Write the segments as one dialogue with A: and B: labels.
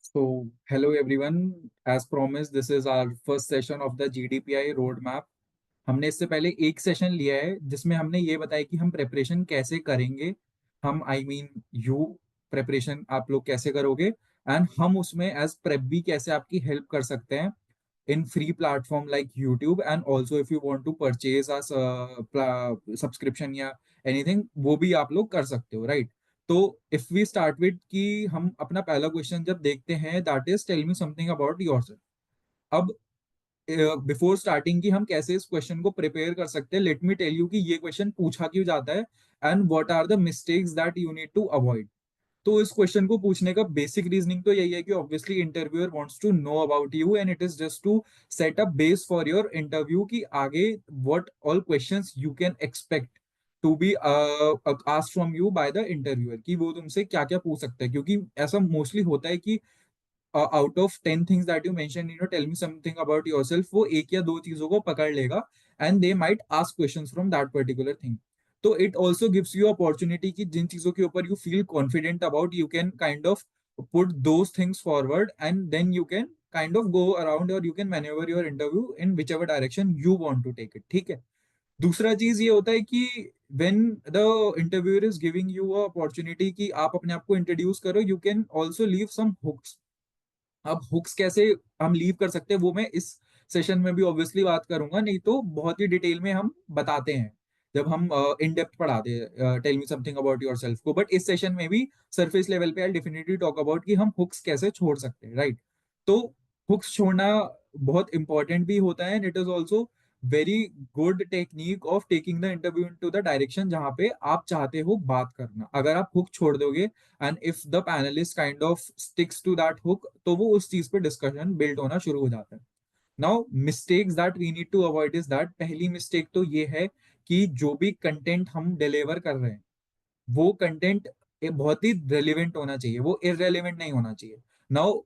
A: So, hello everyone. As promised, this is our first session of the GDPI roadmap. हमने इससे पहले एक session लिया है जिसमें हमने ये बताया कि हम प्रेपरेशन कैसे करेंगे। हम आई मीन यू प्रेपरेशन आप लोग कैसे करोगे एंड हम उसमें एज प्रेप भी कैसे आपकी हेल्प कर सकते हैं in free platform like YouTube and also if you want to purchase a subscription या एनीथिंग वो भी आप लोग कर सकते हो, राइट? तो इफ वी स्टार्ट विद कि हम अपना पहला क्वेश्चन जब देखते हैं that is tell me something about yourself. अब बिफोर स्टार्टिंग की हम कैसे इस क्वेश्चन को प्रिपेयर कर सकते हैं, लेट मी टेल यू कि ये क्वेश्चन पूछा क्यों जाता है and what are the mistakes that you need to avoid. तो इस क्वेश्चन को पूछने का बेसिक रीजनिंग तो यही है कि obviously interviewer wants to know about you and it is just to set up base for your interview कि आगे what all questions you can expect to be asked from you by the interviewer, कि वो तुमसे क्या क्या पूछ सकते हैं। क्योंकि ऐसा मोस्टली होता है कि out of 10 things that you mention in your tell me something about yourself, वो एक या दो चीजों को पकड़ लेगा and they might ask questions from that particular thing. तो it also gives you opportunity कि जिन चीजों के ऊपर you feel confident about you can kind of put those things forward and then you can kind of go around और you can manoeuvre your interview in which ever direction you want to take it. ठीक है। दूसरा चीज ये होता है कि when the interviewer is giving you a opportunity कि आप अपने आप को इंट्रोड्यूस करो, you can also leave some hooks। अब हुक्स कैसे हम लीव कर सकते हैं वो मैं इस सेशन में भी ऑब्वियसली बात करूंगा, नहीं तो बहुत ही डिटेल में हम बताते हैं जब हम इन डेप्थ पढ़ाते हैं tell me something about yourself को। बट इस सेशन में भी सरफेस लेवल पे आई डेफिनेटली टॉक अबाउट कि हम हुक्स कैसे छोड़ सकते हैं, राइट? तो हुक्स छोड़ना बहुत इंपॉर्टेंट भी होता है and it is also very good technique of taking the interview into the direction जहां पे आप चाहते हो बात करना। अगर आप हुक छोड़ दोगे and if the panelist kind of sticks to that hook, तो वो उस चीज पे डिस्कशन बिल्ड होना शुरू हो जाता है। Now mistakes that we need to avoid is that, पहली मिस्टेक तो ये है कि जो भी कंटेंट हम डिलीवर कर रहे हैं वो कंटेंट बहुत ही रेलिवेंट होना चाहिए, वो इररेलेवेंट नहीं होना चाहिए। नाउ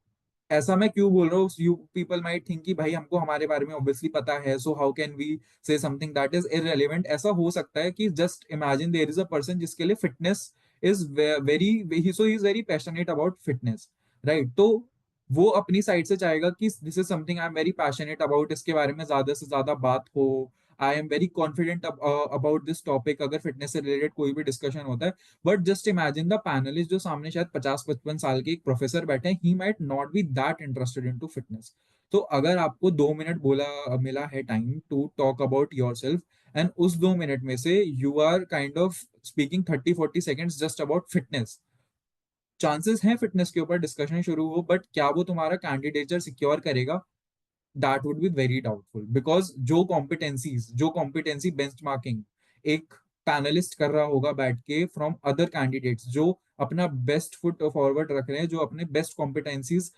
A: ऐसा मैं क्यों बोल रहा हूँ, यू पीपल माइट थिंक कि भाई हमको हमारे बारे में ऑब्वियसली पता है, so how can we say something that is irrelevant. ऐसा हो सकता है कि just imagine there is a person जिसके लिए fitness is very so is very passionate about fitness, right? तो वो अपनी साइड से चाहेगा कि this is something I am very passionate about, इसके बारे में ज्यादा से ज्यादा बात हो। I am very confident about this topic, अगर फिटनेस से रिलेटेड कोई भी डिस्कशन होता है। But just imagine the panelist जो सामने शायद 50-55 साल के एक प्रोफेसर बैठे हैं, he might not be that interested in to fitness. तो अगर आपको 2 मिनट बोला मिला है time to talk about yourself and उस 2 मिनट में से you are kind of speaking 30-40 seconds just about fitness, chances हैं फिटनेस के ऊपर डिस्कशन शुरू हो, बट क्या वो तुम्हारा कैंडिडेचर सिक्योर करेगा? That would be very doubtful, because जो कॉम्पिटेंसी बेंचमार्किंग एक पैनलिस्ट कर रहा होगा बैठ के फ्रॉम अदर कैंडिडेट्स जो अपना बेस्ट फुट फॉरवर्ड रख रहे हैं, जो अपने बेस्ट कॉम्पिटेंसीज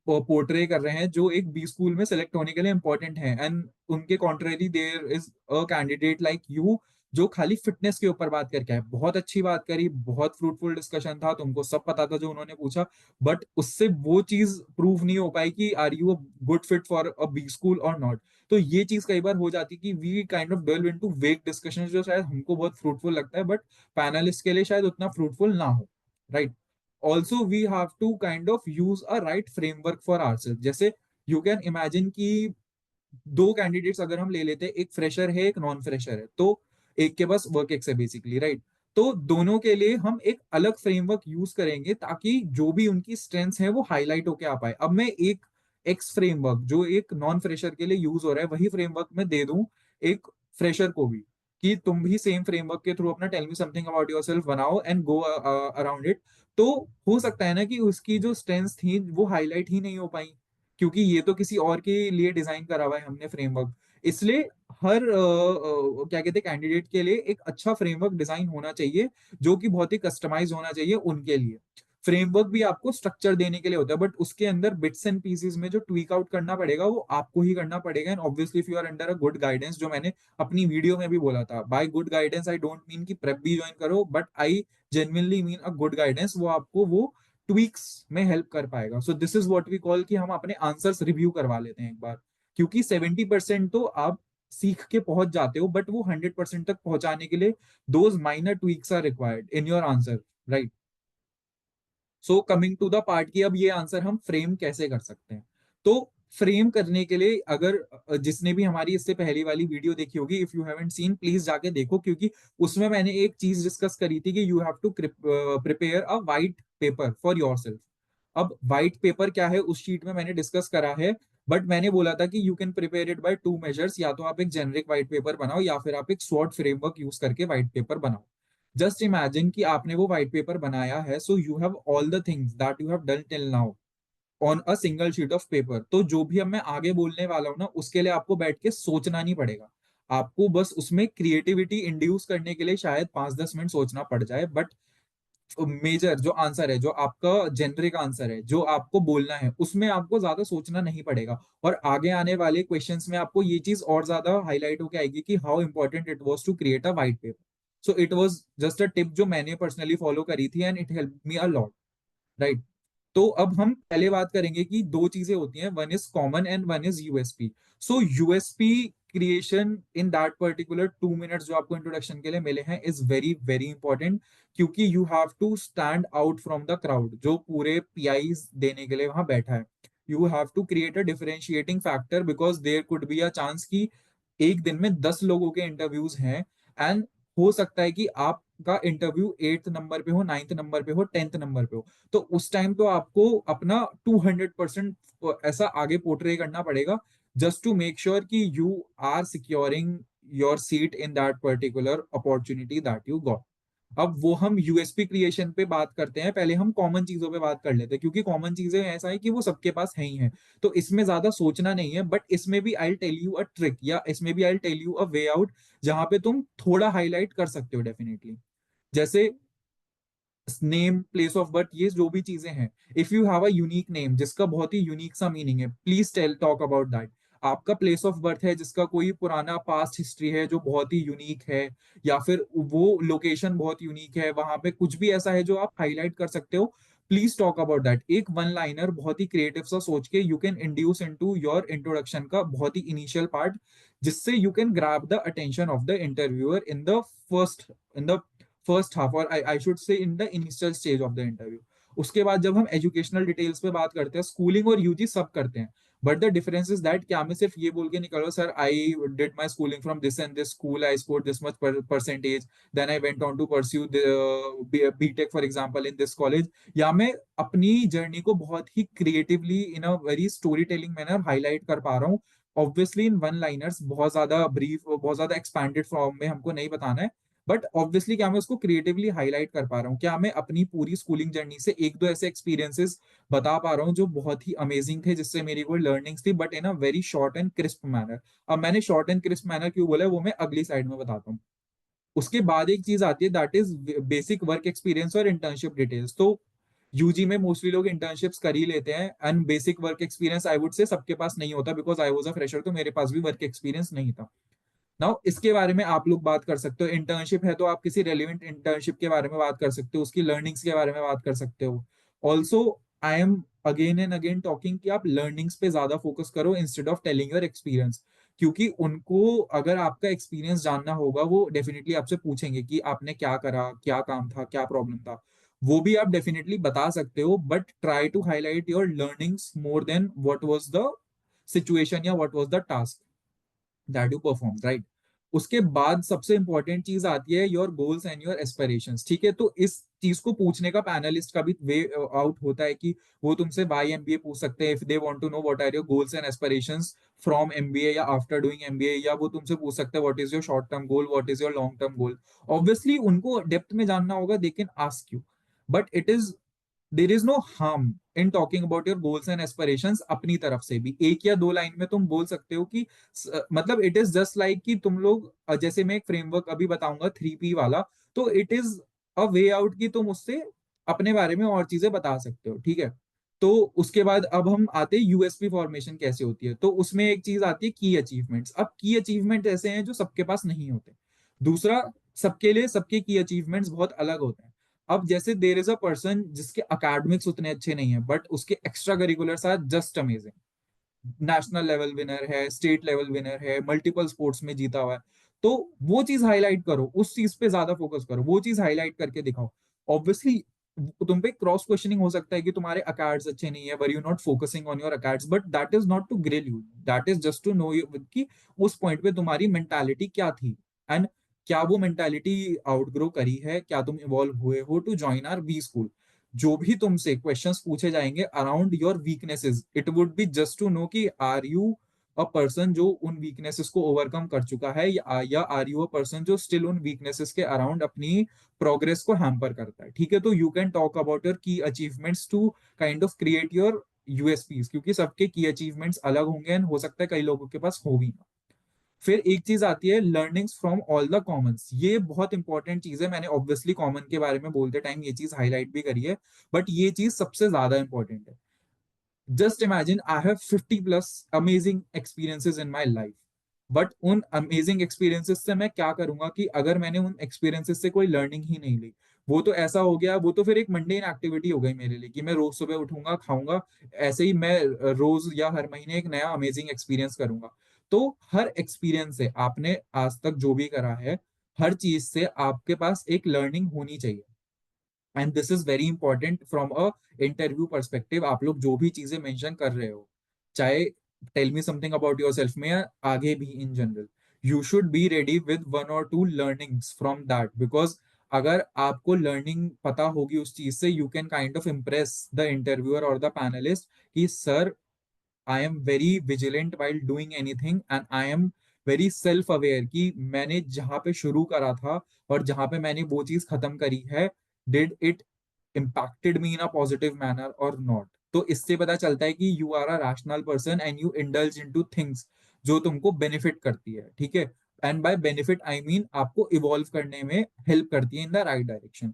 A: पोर्ट्रे कर रहे हैं, जो एक बी स्कूल में सेलेक्ट होने के लिए इंपॉर्टेंट है, एंड उनके contrary there is a candidate like you जो खाली फिटनेस के ऊपर बात करके आए। बहुत अच्छी बात करी, बहुत फ्रूटफुल डिस्कशन था, तुमको सब पता था जो उन्होंने पूछा, बट उससे वो चीज प्रूव नहीं हो पाई कि are you a good fit for a B school और नॉट। तो ये चीज कई बार हो जाती कि we kind of delve into weak discussion जो शायद हमको बहुत फ्रूटफुल लगता है बट पैनलिस्ट के लिए शायद उतना फ्रूटफुल ना हो, right? Also we have to kind of use a right framework for ourself. जैसे यू कैन इमेजिन कि दो कैंडिडेट्स अगर हम ले लेते हैं, एक फ्रेशर है एक नॉन फ्रेशर है, तो एक के पास वर्क एक्स है बेसिकली, राइट? तो दोनों के लिए हम एक अलग फ्रेमवर्क यूज करेंगे ताकि जो भी उनकी स्ट्रेंथ्स है वो हाईलाइट होके आ पाए। अब मैं एक एक्स फ्रेमवर्क जो एक नॉन फ्रेशर के लिए यूज हो रहा है वही फ्रेमवर्क मैं दे दूं एक फ्रेशर को भी, कि तुम भी सेम फ्रेमवर्क के थ्रू अपना tell me something about yourself बनाओ एंड गो अराउंड इट। तो हो सकता है ना कि उसकी जो स्ट्रेंथ्स थी वो हाईलाइट ही नहीं हो पाई, क्योंकि ये तो किसी और के लिए डिजाइन करा हुआ है हमने फ्रेमवर्क। इसलिए हर क्या कहते हैं कैंडिडेट के लिए एक अच्छा फ्रेमवर्क डिजाइन होना चाहिए जो कि बहुत ही कस्टमाइज होना चाहिए उनके लिए। फ्रेमवर्क भी आपको स्ट्रक्चर देने के लिए होता है, बट उसके अंदर बिट्स एंड पीसेस में जो ट्वीक आउट करना पड़ेगा वो आपको ही करना पड़ेगा। And obviously if you are under a good guidance, जो मैंने अपनी वीडियो में भी बोला था, by good guidance I don't mean कि प्रेप भी ज्वाइन करो, but I genuinely mean a good guidance, वो आपको वो ट्वीक्स में हेल्प कर पाएगा। So this is what we call कि हम अपने आंसर्स रिव्यू करवा लेते हैं एक बार, क्योंकि 70% तो आप सीख के पहुंच जाते हो, बट वो 100% तक पहुंचाने के लिए those minor tweaks are required in your answer, right? So coming to the part की अब ये आंसर हम फ्रेम कैसे कर सकते हैं। तो फ्रेम करने के लिए अगर जिसने भी हमारी इससे पहली वाली वीडियो देखी होगी, if you haven't seen please जाके देखो, क्योंकि उसमें मैंने एक चीज डिस्कस करी थी कि you have to prepare a white paper for yourself. अब व्हाइट पेपर क्या है उस शीट में मैंने डिस्कस करा है, बट मैंने बोला था कि you can prepare it by two measures, या तो आप एक जेनरिक व्हाइट पेपर बनाओ या फिर आप एक स्वॉट फ्रेमवर्क यूज करके व्हाइट पेपर बनाओ। जस्ट इमेजिन कि आपने वो व्हाइट पेपर बनाया है, so you have all the things that you have done till now on a single sheet of paper. तो जो भी अब मैं आगे बोलने वाला हूँ ना, उसके लिए आपको बैठ के सोचना नहीं पड़ेगा। आपको बस उसमें क्रिएटिविटी इंड्यूस करने के लिए शायद 5-10 मिनट सोचना पड़ जाए, बट मेजर जो आंसर है, जो आपका जेनरिक आंसर है, जो आपको बोलना है, उसमें आपको ज्यादा सोचना नहीं पड़ेगा। और आगे आने वाले क्वेश्चंस में आपको ये चीज और ज्यादा हाईलाइट होकर आएगी कि how important it was to create a white paper. So it was just a tip जो मैंने पर्सनली फॉलो करी थी and it help me a lot, right. तो अब हम पहले बात करेंगे कि दो चीजें होती हैं, one is common and one is USP. So USP creation in that particular 2 minutes जो आपको इंट्रोडक्शन के लिए मिले हैं इज वेरी वेरी इंपॉर्टेंट, क्योंकि you have to stand out from the crowd जो पूरे पीआई देने के लिए वहां बैठा है। You have to create a differentiating factor because there could be a chance कि एक दिन में 10 लोगों के इंटरव्यूज हैं, एंड हो सकता है कि आपका इंटरव्यू 8th नंबर पे हो, 9th नंबर पे हो, 10th नंबर पे हो। तो उस टाइम तो आपको अपना 200% ऐसा आगे पोर्ट्रे करना पड़ेगा, जस्ट टू मेक श्योर कि you are securing your seat in that particular opportunity that you got. अब वो हम यूएसपी क्रिएशन पे बात करते हैं, पहले हम कॉमन चीजों पे बात कर लेते हैं, क्योंकि कॉमन चीजें ऐसा है कि वो सबके पास है ही है, तो इसमें ज्यादा सोचना नहीं है। बट इसमें भी I tell you a trick, या इसमें भी I tell you a way out, जहां पे तुम थोड़ा हाईलाइट कर सकते हो डेफिनेटली। जैसे नेम, प्लेस ऑफ बर्थ, ये जो भी चीजें हैं, if you have a unique name जिसका बहुत ही यूनिक सा मीनिंग है, please tell talk about that. आपका प्लेस ऑफ बर्थ है जिसका कोई पुराना पास्ट हिस्ट्री है जो बहुत ही यूनिक है, या फिर वो लोकेशन बहुत यूनिक है, वहां पे कुछ भी ऐसा है जो आप हाईलाइट कर सकते हो, प्लीज टॉक अबाउट दैट। एक वन लाइनर बहुत ही क्रिएटिव सा सोच के you can induce into your introduction का बहुत ही इनिशियल पार्ट, जिससे you can grab the attention of the interviewer in the first half, और I should say in the initial stage of the interview. उसके बाद जब हम एजुकेशनल डिटेल्स पे बात करते हैं, स्कूलिंग और यूजी सब करते हैं, but the difference is that क्या मैं सिर्फ ये बोल के निकलो sir I did my schooling from this and this school, I score this much percentage, then I went on to pursue BTech for example in this college, या मैं अपनी जर्नी को बहुत ही creatively in a very story telling manner highlight कर पा रहा हूँ। ऑब्वियसली इन वन लाइनर्स बहुत ज्यादा ब्रीफ, बहुत ज्यादा एक्सपैंडेड फॉर्म में हमको नहीं बताना है, बट ऑब्वियसली क्या मैं उसको क्रिएटिवली हाईलाइट कर पा रहा हूँ, क्या मैं अपनी पूरी स्कूलिंग जर्नी से एक दो ऐसे एक्सपीरियंसेस बता पा रहा हूँ जो बहुत ही अमेजिंग थे, जिससे मेरी कोई लर्निंग्स थी, but in a very short and crisp manner. अब मैंने शॉर्ट एंड क्रिस्प मैनर क्यों बोला है वो मैं अगली साइड में बताता हूँ। उसके बाद एक चीज आती है that is basic work experience और इंटर्नशिप डिटेल्स। तो यूजी में मोस्टली लोग इंटर्नशिप्स कर ही लेते हैं, and basic work experience I would say सबके पास नहीं होता, because I was a fresher, तो मेरे पास भी वर्क एक्सपीरियंस नहीं था। नाउ इसके बारे में आप लोग बात कर सकते हो, इंटर्नशिप है तो आप किसी रेलिवेंट इंटर्नशिप के बारे में बात कर सकते हो, उसकी लर्निंग्स के बारे में बात कर सकते हो। Also I am again and again talking कि आप लर्निंग्स पे ज्यादा फोकस करो instead of telling your experience, क्योंकि उनको अगर आपका एक्सपीरियंस जानना होगा वो डेफिनेटली आपसे पूछेंगे कि आपने क्या करा, क्या काम था, क्या प्रॉब्लम था। वो भी आप डेफिनेटली बता सकते हो, but try to highlight your learnings more than what was the situation या what was the task that you perform, right. उसके बाद सबसे इंपॉर्टेंट चीज आती है your goals and your aspirations, ठीक है। तो इस चीज को पूछने का पैनलिस्ट का भी वे आउट होता है कि वो तुमसे बाय एमबीए पूछ सकते हैं, if they want to know what are your goals and aspirations from MBA या आफ्टर डूइंग एमबीए, या वो तुमसे पूछ सकते हैं what is your short term goal, what is your long term goal. Obviously उनको डेप्थ में जानना होगा, they can ask you, but it is there is no harm in talking about your goals and aspirations. अपनी तरफ से भी एक या दो लाइन में तुम बोल सकते हो कि मतलब इट इज जस्ट लाइक कि तुम लोग जैसे मैं एक फ्रेमवर्क अभी बताऊंगा 3P वाला, तो it is a way out कि तुम उससे अपने बारे में और चीजें बता सकते हो, ठीक है। तो उसके बाद अब हम आते हैं यूएसपी फॉर्मेशन कैसे होती है, तो उसमें एक चीज आती है की अचीवमेंट्स। अब की अचीवमेंट ऐसे हैं जो सबके पास नहीं होते। दूसरा, सबके लिए सबके की अचीवमेंट्स बहुत अलग होते हैं। अब जैसे देर इज अ पर्सन जिसके अकेडमिक्स उतने अच्छे नहीं है, बट उसके extracurriculars are just amazing, national level winner है, स्टेट लेवल विनर है, मल्टीपल स्पोर्ट्स में जीता हुआ है। तो वो चीज हाईलाइट करो, उस चीज पे ज्यादा फोकस करो, वो चीज हाईलाइट करके दिखाओ। ऑब्वियसली तुम पे क्रॉस क्वेश्चनिंग हो सकता है कि तुम्हारे अकार्ड्स अच्छे नहीं है, were you not focusing on your accords, but that is not to grill you, that is just to know you कि उस पॉइंट पे तुम्हारी मेंटालिटी क्या थी, एंड क्या वो मेंटालिटी आउटग्रो करी है, क्या तुम इवॉल्व हुए हो टू ज्वाइन आर बी स्कूल। जो भी तुमसे क्वेश्चंस पूछे जाएंगे around your weaknesses, it would be just to know कि आर यू अ पर्सन जो उन वीकनेसेस को ओवरकम कर चुका है, या आर यू अ पर्सन जो स्टिल उन वीकनेसेस के अराउंड अपनी प्रोग्रेस को हैम्पर करता है। ठीक है, तो you can talk about your key achievements to kind of create your USPs, क्योंकि सबके की अचीवमेंट्स अलग होंगे एंड हो सकता है कई लोगों के पास हो भी ना। फिर एक चीज आती है learnings from all the Commons, ये बहुत इंपॉर्टेंट चीज है, मैंने ऑब्वियसली कॉमन के बारे में बोलते टाइम ये चीज हाईलाइट भी करी है, बट ये चीज सबसे ज्यादा इंपॉर्टेंट है। Just imagine I have 50 plus amazing experiences in my life, but उन अमेजिंग एक्सपीरियंसेस से मैं क्या करूंगा कि अगर मैंने उन एक्सपीरियंसेस से कोई लर्निंग ही नहीं ली, वो तो ऐसा हो गया, वो तो फिर एक मंडेन एक्टिविटी हो गई मेरे लिए कि मैं रोज सुबह उठूंगा, खाऊंगा, ऐसे ही मैं रोज या हर महीने एक नया अमेजिंग एक्सपीरियंस करूंगा। तो हर एक्सपीरियंस से आपने आज तक जो भी करा है, हर चीज से आपके पास एक लर्निंग होनी चाहिए, and this is very important from a interview perspective. आप लोग जो भी चीजें मेंशन कर रहे हो, चाहे tell me something about yourself में या आगे भी in general, you should be ready with one और two learnings from that, because अगर आपको लर्निंग पता होगी उस चीज से, you can kind of impress the interviewer और द पैनलिस्ट कि sir I am very vigilant while doing anything, and I am very self aware कि मैंने जहां पे शुरू करा था और जहां पे मैंने वो चीज खत्म करी है, did it impacted me in a positive manner or not। तो इससे पता चलता है कि you are a rational person and you indulge into things जो तुमको बेनिफिट करती है। ठीक है, and by benefit I mean आपको इवॉल्व करने में हेल्प करती है in the right direction.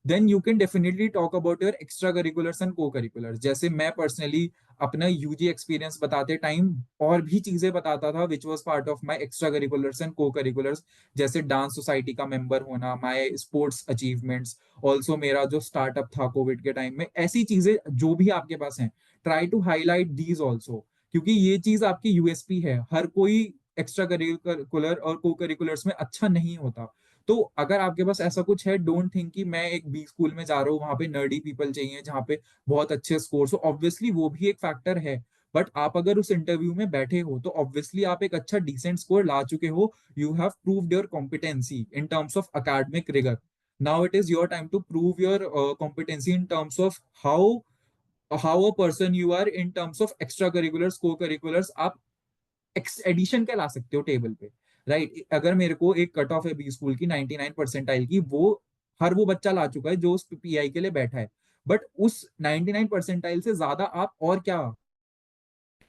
A: Then you can definitely talk about your extracurriculars and co curriculars. जैसे मैं पर्सनली अपना यूजी एक्सपीरियंस बताते टाइम और भी चीजें बताता था which was part of my extra curriculars and co curriculars, जैसे डांस सोसाइटी का मेंबर होना, माई स्पोर्ट्स अचीवमेंट्स, ऑल्सो मेरा जो स्टार्टअप था कोविड के टाइम में, ऐसी चीजें जो भी आपके पास हैं, try to highlight these also, क्योंकि ये चीज आपकी यूएसपी है। हर कोई एक्स्ट्रा करिकुलर और को करिकुलर्स में अच्छा नहीं होता। तो अगर आपके पास ऐसा कुछ है, डोंट थिंक कि मैं एक बी स्कूल में जा रहा हूँ, वहां पे नर्डी पीपल चाहिए जहाँ पे बहुत अच्छे स्कोर्स हो, ऑब्वियसली वो भी एक फैक्टर है, बट आप अगर उस इंटरव्यू में बैठे हो तो ऑब्वियसली आप एक अच्छा डिसेंट स्कोर ला चुके हो, you have proved your competency in terms of academic rigour. Now it is your time to prove your competency in terms of how a person you are in terms of extracurriculars co curriculars. आप addition क्या ला सकते हो table पे, right? अगर मेरे को एक कट ऑफ है बी स्कूल की 99 परसेंटाइल की, वो हर वो बच्चा ला चुका है जो उस पीआई के लिए बैठा है, बट उस 99 परसेंटाइल से ज्यादा आप और क्या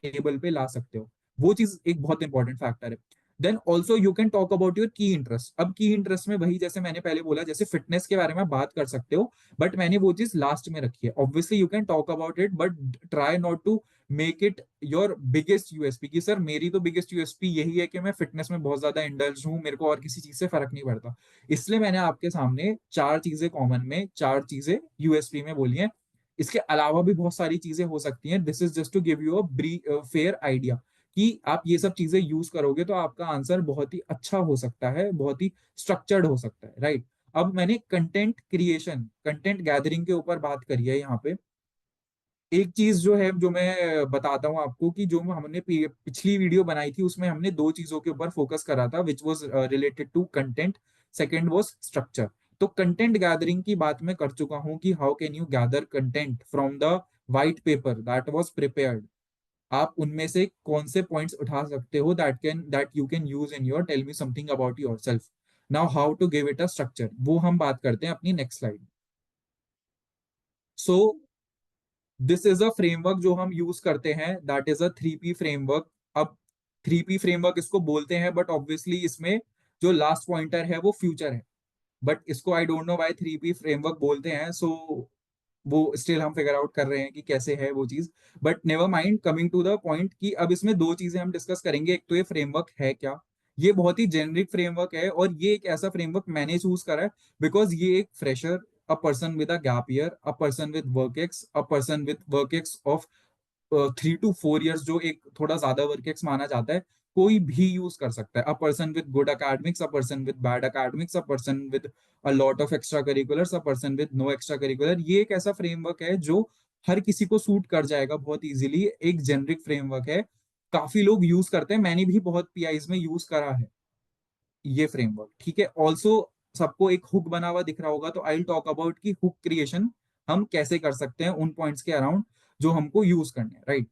A: टेबल पे ला सकते हो, वो चीज एक बहुत इंपॉर्टेंट फैक्टर है। Then also you can talk about your key interest. अब की इंटरेस्ट में वही जैसे मैंने पहले बोला, जैसे फिटनेस के बारे में बात कर सकते हो, बट मैंने वो चीज लास्ट में रखी है। Obviously you can talk about it, but try not to make it your biggest USP कि सर मेरी तो बिगेस्ट यूएसपी यही है कि मैं फिटनेस में बहुत ज्यादा इंडल्ज हूँ, मेरे को और किसी चीज से फर्क नहीं पड़ता। इसलिए मैंने आपके सामने चार चीजें कॉमन में, चार चीजें यूएसपी में बोली हैं। इसके अलावा भी बहुत सारी चीजें हो सकती हैं, this is just to give you a fair idea कि आप ये सब चीजें यूज करोगे तो आपका आंसर बहुत ही अच्छा हो सकता है, बहुत ही स्ट्रक्चर्ड हो सकता है, राइट? अब मैंने कंटेंट क्रिएशन, कंटेंट गैदरिंग के ऊपर बात करी है यहाँ पे। एक चीज जो है जो मैं बताता हूँ आपको कि जो हमने पिछली वीडियो बनाई थी उसमें हमने दो चीजों के ऊपर फोकस करा था, which was related to content, second was structure. तो कंटेंट गैदरिंग की बात मैं कर चुका हूँ कि how can you gather content from the white paper that was prepared. आप उनमें से कौन से पॉइंट्स उठा सकते हो that you can use in your tell me something about yourself. Now how to give it a structure, वो हम बात करते हैं अपनी next slide. So this is a framework जो हम यूज करते हैं, that is a 3P framework. अब 3P फ्रेमवर्क इसको बोलते हैं, बट ऑब्वियसली इसमें जो लास्ट पॉइंटर है वो फ्यूचर है, बट इसको I don't know why 3P framework बोलते हैं। सो वो स्टिल हम फिगर आउट कर रहे हैं कि कैसे है वो चीज, but never mind, coming to the point कि अब इसमें दो चीजें हम डिस्कस करेंगे। एक तो ये फ्रेमवर्क है क्या, ये बहुत ही जेनरिक फ्रेमवर्क है, और ये एक ऐसा फ्रेमवर्क मैंने चूज करा है बिकॉज ये एक fresher, a person with a gap year, a person with work ex, a person with work ex of 3 to 4 years, जो एक थोड़ा ज्यादा वर्क एक्स माना जाता है, कोई भी यूज कर सकता है, a person with good academics, a person with bad academics, a person with a lot of extracurriculars, a person with no extracurricular. ये एक ऐसा फ्रेमवर्क है जो हर किसी को सूट कर जाएगा बहुत इजीली, एक जेनरिक फ्रेमवर्क है, काफी लोग यूज करते हैं, मैंने भी बहुत पीआईज में यूज करा है ये फ्रेमवर्क, ठीक है। ऑल्सो सबको एक हुक बना हुआ दिख रहा होगा, तो आई टॉक अबाउट की हुक क्रिएशन हम कैसे कर सकते हैं उन पॉइंट्स के अराउंड जो हमको यूज करने हैं, राइट।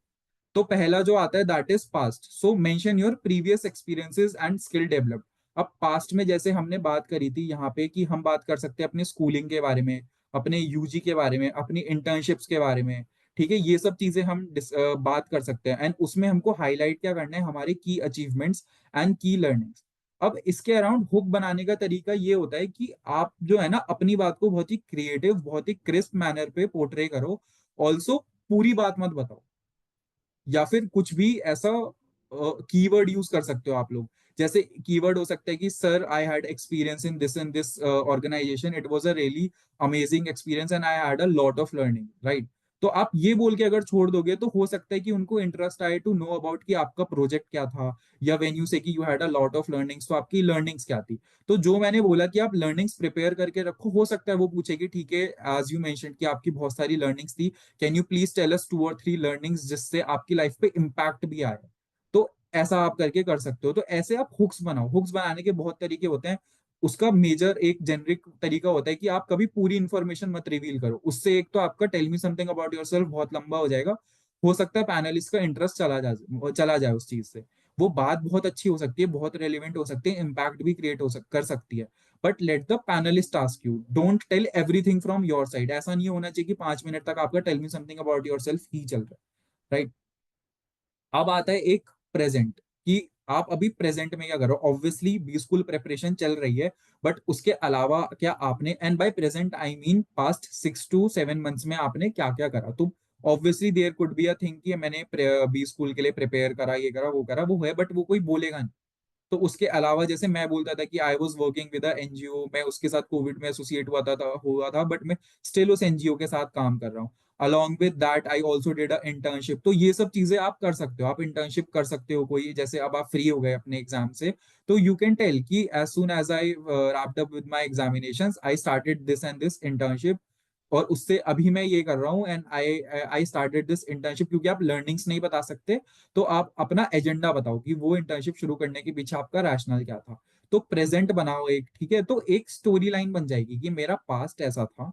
A: तो पहला जो आता है that is past, so mention your previous experiences and skill develop. अब पास्ट में जैसे हमने बात करी थी यहाँ पे कि हम बात कर सकते हैं अपने स्कूलिंग के बारे में, अपने यूजी के बारे में, अपनी इंटर्नशिप्स के बारे में, ठीक है। ये सब चीजें हम बात कर सकते हैं, एंड उसमें हमको हाईलाइट क्या करना है, हमारे की अचीवमेंट्स एंड की लर्निंग्स। अब इसके अराउंड हुक बनाने का तरीका ये होता है कि आप जो है ना अपनी बात को बहुत ही क्रिएटिव, बहुत ही क्रिस्प मैनर पे पोर्ट्रे करो। ऑल्सो पूरी बात मत बताओ, या फिर कुछ भी ऐसा कीवर्ड यूज कर सकते हो आप लोग। जैसे कीवर्ड हो सकता है कि sir I had experience in this and this organisation, it was a really amazing experience and I had a lot of learning, right. तो आप ये बोल के अगर छोड़ दोगे तो हो सकता है कि उनको इंटरेस्ट आए टू नो अबाउट कि आपका प्रोजेक्ट क्या था, या व्हेन यू से कि you had a lot of learnings, तो आपकी लर्निंग्स क्या थी। तो जो मैंने बोला कि आप लर्निंग्स प्रिपेयर करके रखो, हो सकता है वो पूछेगी ठीक है, एज यू मेंशन कि आपकी बहुत सारी लर्निंग्स थी, can you please tell us 2 और 3 लर्निंग्स जिससे आपकी लाइफ पे इम्पैक्ट भी आया। तो ऐसा आप करके कर सकते हो। तो ऐसे आप हुक्स बनाओ, हुक्स बनाने के बहुत तरीके होते हैं। उसका मेजर एक जेनरिक तरीका होता है कि आप कभी पूरी इंफॉर्मेशन मत रिवील करो, उससे एक तो आपका tell me something about yourself बहुत लंबा हो जाएगा, हो सकता है पैनलिस्ट का इंटरेस्ट चला जाए उस चीज से। वो बात बहुत अच्छी हो सकती है, बहुत रेलिवेंट हो सकती है, इम्पैक्ट भी क्रिएट कर सकती है, but let the panellist ask you, don't tell everything from your side. ऐसा नहीं होना चाहिए कि 5 मिनट तक आपका tell me something about yourself ही चल रहा है, राइट। अब आता है एक प्रेजेंट, कि आप अभी प्रेजेंट में क्या करो। ऑब्वियसली बी स्कूल प्रेपरेशन चल रही है, बट उसके अलावा क्या आपने, and by present I mean past 6 to 7 months में आपने क्या क्या करा। तो obviously there could be a thing कि मैंने बी स्कूल के लिए प्रिपेयर करा, ये करा वो है, बट वो कोई बोलेगा नहीं। तो उसके अलावा जैसे मैं बोलता था कि I was working with NGO, मैं उसके साथ कोविड में एसोसिएट हुआ था, बट मैं स्टिल उस एनजीओ के साथ काम कर रहा हूँ। Along with that I also did a internship. तो ये सब चीजें आप कर सकते हो, आप इंटर्नशिप कर सकते हो कोई, जैसे अब आप फ्री हो गए अपने एग्जाम से, तो यू कैन टेल कि as soon as I wrapped up with my examination I started this and this internship, और उससे अभी मैं ये कर रहा हूँ, and I I started this internship. क्योंकि आप लर्निंग्स नहीं बता सकते, तो आप अपना एजेंडा बताओ कि वो इंटर्नशिप शुरू करने के पीछे आपका रैशनल क्या था। तो प्रेजेंट बनाओ एक, ठीक है। तो एक स्टोरी लाइन बन जाएगी कि मेरा पास्ट ऐसा था,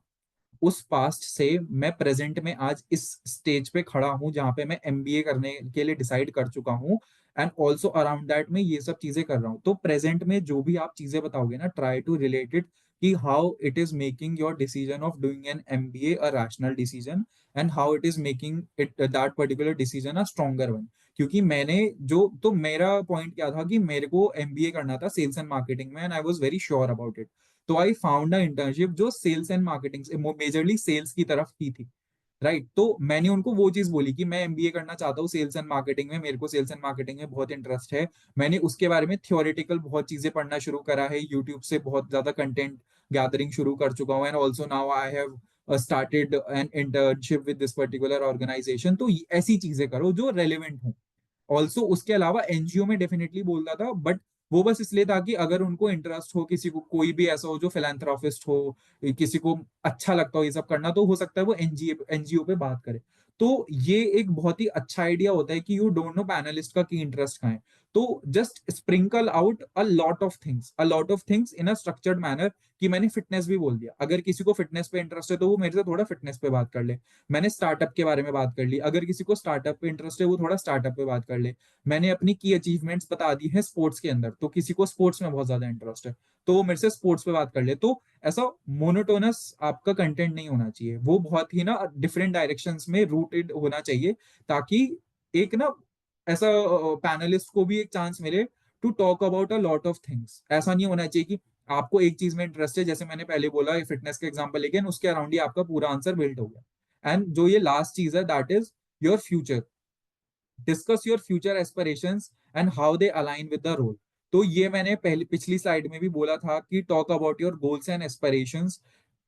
A: उस पास्ट से मैं प्रेजेंट में आज इस स्टेज पे खड़ा हूँ जहां पे मैं एमबीए करने के लिए डिसाइड कर चुका हूँ, एंड ऑल्सो अराउंड दैट मैं ये सब चीजें कर रहा हूँ। तो प्रेजेंट में जो भी आप चीजें बताओगे ना, ट्राई टू रिलेट इट कि how it is making your decision of doing an MBA a rational decision, and how it is making it that particular decision a stronger one. क्योंकि मैंने जो, तो मेरा पॉइंट क्या था कि मेरे को एमबीए करना था सेल्स एंड मार्केटिंग में, and I was very sure about it. तो आई फाउंड अ इंटर्नशिप जो सेल्स एंड मार्केटिंग से मेजरली सेल्स की तरफ की थी, राइट। तो मैंने उनको वो चीज बोली कि मैं एमबीए करना चाहता हूँ सेल्स एंड मार्केटिंग में, मेरे को सेल्स एंड मार्केटिंग में बहुत इंटरेस्ट है। मैंने उसके बारे में थियोरेटिकल बहुत चीजें पढ़ना शुरू करा है, यूट्यूब से बहुत ज्यादा कंटेंट गैदरिंग शुरू कर चुका हूँ, and also now I have started an internship with this particular organisation. तो ऐसी चीजें करो जो रेलिवेंट हो। ऑल्सो उसके अलावा एनजीओ में डेफिनेटली बोलता था, बट वो बस इसलिए था कि अगर उनको इंटरेस्ट हो, किसी को कोई भी ऐसा हो जो फिलेंथ्रोपिस्ट हो, किसी को अच्छा लगता हो ये सब करना, तो हो सकता है वो एनजीओ पे बात करे। तो ये एक बहुत ही अच्छा आइडिया होता है कि यू डोंट नो पैनलिस्ट का की इंटरेस्ट कहाँ है। तो just sprinkle out a lot of things in a structured manner. कि मैंने फिटनेस भी बोल दिया, अगर किसी को फिटनेस पे इंटरेस्ट है तो वो मेरे से थोड़ा फिटनेस पे बात कर ले। मैंने स्टार्टअप के बारे में बात कर ली, अगर किसी को स्टार्टअप पे इंटरेस्ट है वो थोड़ा स्टार्टअप पे बात कर ले। मैंने अपनी की अचीवमेंट्स बता दी है स्पोर्ट्स के अंदर, तो किसी को स्पोर्ट्स में बहुत ज्यादा इंटरेस्ट है तो वो मेरे से स्पोर्ट्स पे बात कर ले। तो ऐसा मोनोटोनस आपका कंटेंट नहीं होना चाहिए, वो बहुत ही ना डिफरेंट डायरेक्शंस में रूटेड होना चाहिए, ताकि एक ना ऐसा पैनलिस्ट को भी एक चांस मिले to talk about a lot of things. ऐसा नहीं होना चाहिए कि आपको एक चीज में इंटरेस्ट है, जैसे मैंने पहले बोला फिटनेस के एग्जांपल, लेकिन उसके अराउंड ही आपका पूरा आंसर बिल्ट हो गया। एंड जो ये लास्ट चीज है that is your future, discuss your future aspirations and how they align with the role. तो ये मैंने पहले पिछली स्लाइड में भी बोला था कि talk about your goals and aspirations.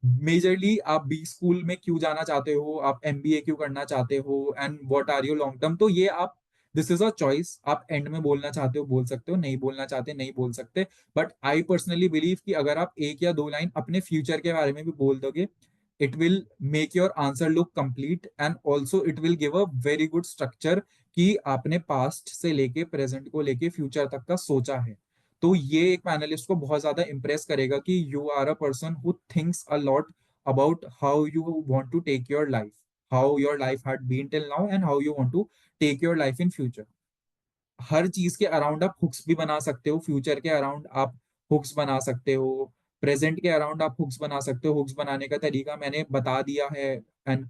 A: Majorly आप बी स्कूल में क्यों जाना चाहते हो, आप एमबीए क्यों करना चाहते हो, and what are your long term. तो ये आप दिस इज अ चॉइस, आप एंड में बोलना चाहते हो बोल सकते हो, नहीं बोलना चाहते नहीं बोल सकते। बट आई पर्सनली बिलीव कि अगर आप एक या दो लाइन अपने फ्यूचर के बारे में भी बोल दोगे, it will make your answer look complete and also it will give a very good structure कि आपने पास्ट से लेके प्रेजेंट को लेके फ्यूचर तक का सोचा है। तो ये एक पैनलिस्ट को बहुत ज्यादा इंप्रेस करेगा कि you are a person who thinks a lot about how you want to take your life, how your life had been till now, and how you want to take your life in future. हर चीज के around आप hooks भी बना सकते हो, future के around आप hooks बना सकते हो, प्रेजेंट के अराउंड आप हुक्स बना सकते हो। हुक्स बनाने का तरीका मैंने बता दिया है। एंड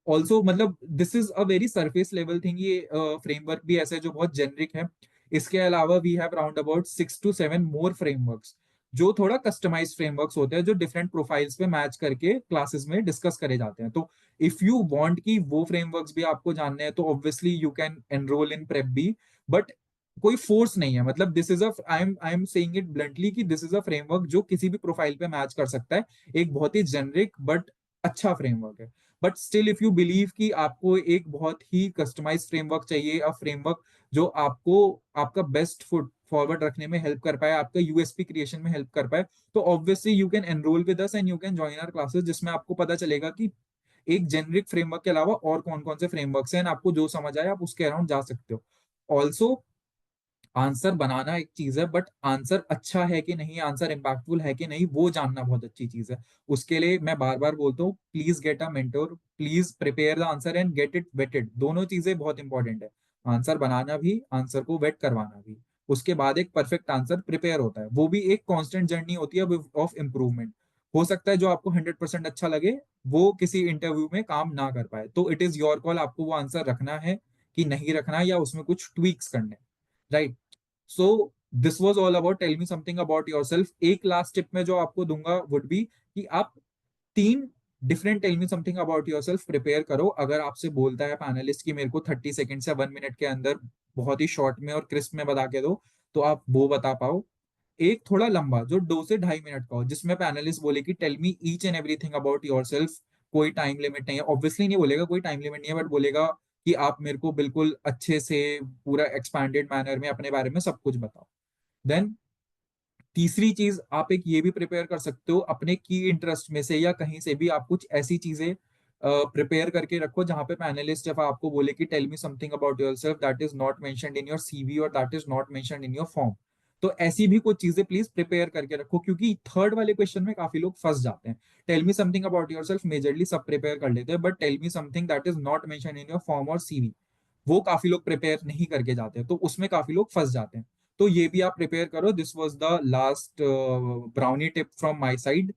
A: ऑल्सो मतलब this is a very surface level thing, ये फ्रेमवर्क भी ऐसे जो बहुत जेनरिक है। इसके अलावा we have round about 6 to 7 more frameworks, जो थोड़ा कस्टमाइज फ्रेमवर्क्स होते हैं, जो डिफरेंट प्रोफाइल्स पे मैच करके क्लासेस में डिस्कस करे जाते हैं। तो इफ यू वांट कि वो फ्रेमवर्क्स भी आपको जानने हैं, तो obviously you can enrol in prep B. But कोई फोर्स नहीं है, मतलब this is I am saying it bluntly कि दिस इज अ फ्रेमवर्क जो किसी भी प्रोफाइल पे मैच कर सकता है। एक बहुत ही जेनरिक बट अच्छा फ्रेमवर्क है। But still if you believe कि आपको एक बहुत ही कस्टमाइज फ्रेमवर्क चाहिए, अ फ्रेमवर्क जो आपको आपका बेस्ट फुट फॉरवर्ड रखने में हेल्प कर पाए, आपका यूएसपी क्रिएशन में हेल्प कर पाए, तो obviously you can enrol with us and you can join our classes, जिसमें आपको पता चलेगा कि एक जेनरिक फ्रेमवर्क के अलावा और कौन कौन से फ्रेमवर्क्स हैं। आपको जो समझ आए आप उसके अराउंड जा सकते हो। ऑल्सो आंसर बनाना एक चीज है, बट आंसर अच्छा है कि नहीं, आंसर इम्पैक्टफुल है कि नहीं, वो जानना बहुत अच्छी चीज है। उसके लिए मैं बार बार बोलता हूँ, please get a mentor, please prepare the answer and get it vetted. दोनों चीजें बहुत इंपॉर्टेंट है, आंसर बनाना भी, आंसर को वेट करवाना भी। उसके बाद एक परफेक्ट आंसर प्रिपेयर होता है, वो भी एक कॉन्स्टेंट जर्नी होती है ऑफ इम्प्रूवमेंट। हो सकता है जो आपको 100% अच्छा लगे वो किसी इंटरव्यू में काम ना कर पाए, तो इट इज योर कॉल, आपको वो आंसर रखना है कि नहीं रखना है, या उसमें कुछ ट्वीक्स करने, right. So this was all about tell me something about yourself. एक लास्ट टिप में जो आपको दूंगा वुड बी कि आप 3 different tell me something about yourself prepare करो। अगर आपसे बोलता है पैनलिस्ट कि मेरे को 30 सेकेंड से 1 मिनट के अंदर बहुत ही शॉर्ट में और क्रिस्प में बता के दो, तो आप वो बता पाओ। एक थोड़ा लंबा जो 2 से ढाई मिनट का हो, जिसमें पैनलिस्ट बोले कि tell me each and everything about yourself. कोई टाइम लिमिट नहीं है, ऑब्वियसली नहीं बोलेगा कोई टाइम लिमिट नहीं है, बट बोलेगा कि आप मेरे को बिल्कुल अच्छे से पूरा एक्सपैंडेड मैनर में अपने बारे में सब कुछ बताओ। देन तीसरी चीज आप एक ये भी प्रिपेयर कर सकते हो, अपने की इंटरेस्ट में से या कहीं से भी आप कुछ ऐसी चीजें प्रिपेयर करके रखो जहां पे पैनलिस्ट जब आपको बोले कि tell me something about yourself that is not mentioned in your CV और that is not mentioned in your form. तो ऐसी भी कुछ चीजें प्लीज प्रिपेयर करके रखो, क्योंकि थर्ड वाले क्वेश्चन में काफी लोग फंस जाते हैं। Tell me something about yourself majorly सब प्रिपेयर कर लेते हैं, but tell me something that is not mentioned in your form और सीवी, वो काफी लोग प्रिपेयर नहीं करके जाते हैं, तो उसमें काफी लोग फंस जाते हैं। तो ये भी आप प्रिपेयर करो। This was the last brownie tip from my side.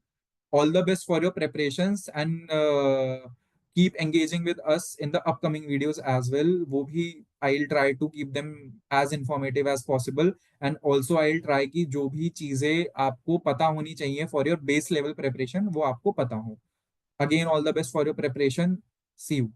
A: All the best for your preparations and keep engaging with us in the upcoming videos as well. वो भी I will try to keep them as informative as possible. And also I will try कि जो भी चीजें आपको पता होनी चाहिए for your base level preparation वो आपको पता हो। Again all the best for your preparation. See you.